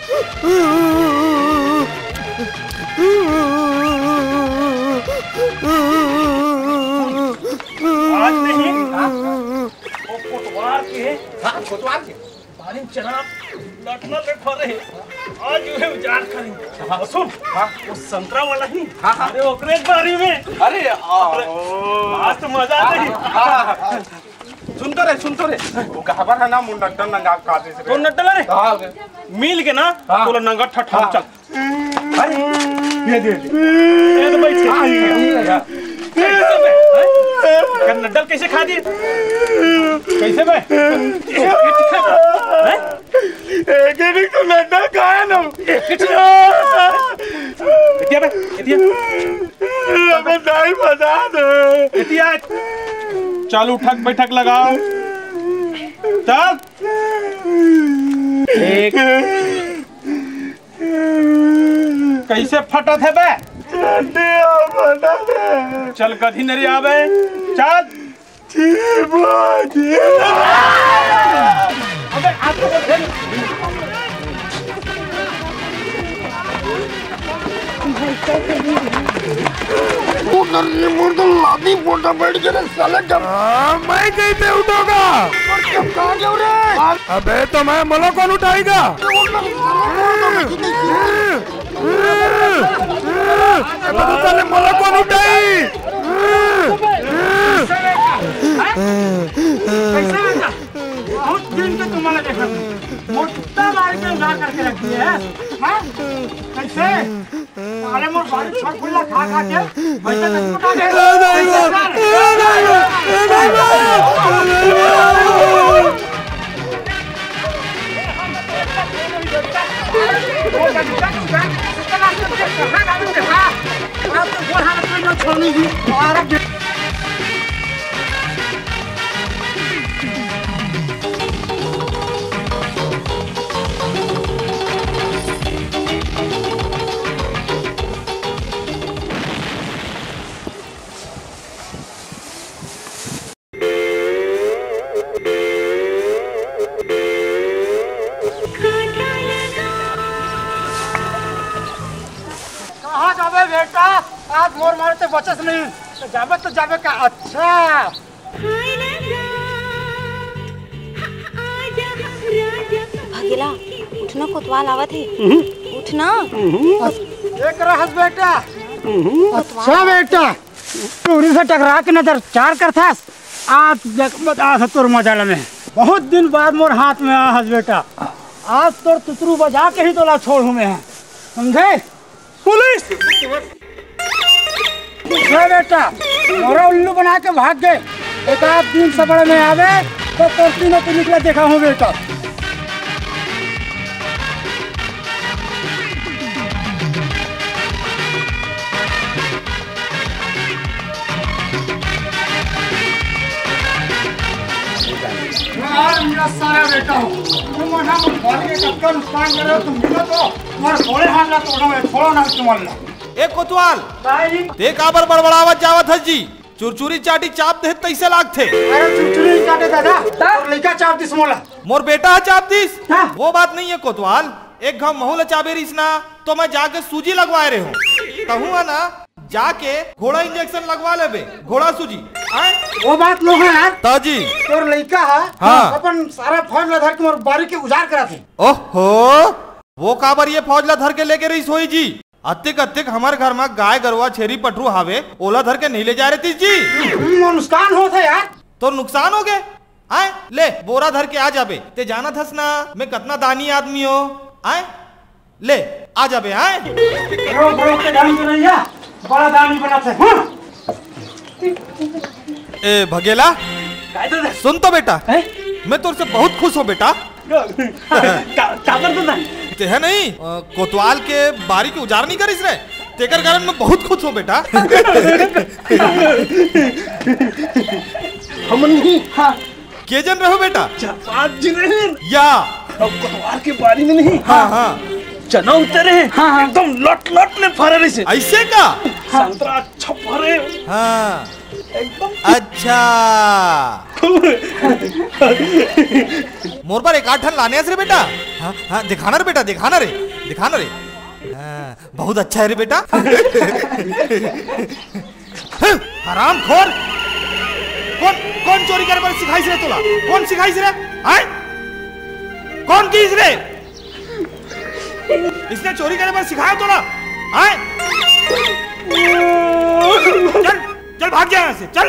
आज नहीं वो कोतवाल के कोतवाल के बारिन चना लटना पे फरे आज जो है उजाड़ करेंगे। सुन वो संतरा वाला ही अरे ओकरे बारी में अरे आज तो मजा नहीं। सुन तो रे वो खबर है ना मुंडा नंगा काटे से तो नट्टल रे मिल के ना तोला नंगा ठठा चल अरे दे तो बैठ नड्डल कैसे खा दिए कैसे बे तो नड्डल खाया ना बता दो चल उठक बैठक लगाओ चल एक कैसे फटा थे बे चल कभी नहीं आवे चल अबे लादी पोटा बैठ के साले मैं कैसे उठोगा अबे तो मैं मला कौन उठाएगा मला कौन उठाई बहुत दिन से तुम्हारा देखा मोटा मार के उड़ा करके रख दिया है कैसे अरे मोर बारी छोड़ खुला खा के पैसा तक उठा दे बेटा आज मोर मारते बचस नहीं तो जाबे का अच्छा भगेला उठना कोतवाल आवत है उठना एक रहस बेटा अच्छा बेटा पूरी से टकरा के नजर चार कर था आज बता तोर मजाला में बहुत दिन बाद मोर हाथ में आ बेटा आज तोर तुतरू बजा के ही तोला छोड़ हूँ मैं समझे पुलिस बेटा मोरा उल्लू बना के भाग गए एक आध दिन सबड़ में आवे तो तीनों को निकला देखा हूँ बेटा सारा बेटा हूँ तुम के नुकसान कर रहे हो तुम तो थोड़े हाथ ना तोड़ो छोड़ो ना तुम्हारा एक कोतवाल ते काबर बड़बड़ावत जावत हज जी चुरचुरी चाटी चाप दे तैसे लाग थे अरे चुरचुरी चाटे दादा और लड़का चाप दिस मोला मोर बेटा है चाप दिस वो बात नहीं है कोतवाल एक घम महूल चाबेरिस ना तो मैं जाके सूजी लगवाए रहे हूँ कहूँगा ना जाके घोड़ा इंजेक्शन लगवा ले घोड़ा सूजी वो बात लो है यार ताजी तोर लड़का है हाँ। अपन सारा फौज ला धर के मोर बारी के उजार करा थे ओहो वो काबर ये फौज ला धर के लेके रही सोई जी अतिक हमारे घर में गाय गरवा छेरी पटरू हावे ओला धर के नहीं ले जा रहे थी जी नुकसान हो था यार तो नुकसान हो गए आए ले बोरा धर के आ जाबे ते जाना थस ना मैं कितना दानी आदमी हो आए ले आ जाबे आए बड़ा दानी बना था ए भगेला सुन तो बेटा मैं तुझसे बहुत खुश हूँ बेटा ते है नहीं कोतवाल के बारी के उजार नहीं करिस रे तेकर कारण मैं बहुत खुश हूँ बेटा हम नहीं हाँ के जन रहो बेटा चापात जी रहे या कोतवाल के बारी में नहीं हाँ हाँ चना उतरे हाँ एकदम लट ले फरे रही से ऐसे का संतरा अच्छा फरे हाँ एकदम अच्छा मोर पर एक आठ टन लाने रे बेटा हाँ हाँ दिखाना रे बेटा, दिखाना रे, दिखाना रे। हाँ, बहुत अच्छा है रे बेटा। हरामखोर, कौन कौन चोरी करे पर सिखाई से तोला? कौन सिखाई से रे? आए? कौन की रे? इसने चोरी करे पर सिखाया तोला? आए? चल चल भाग जा यहाँ से, चल।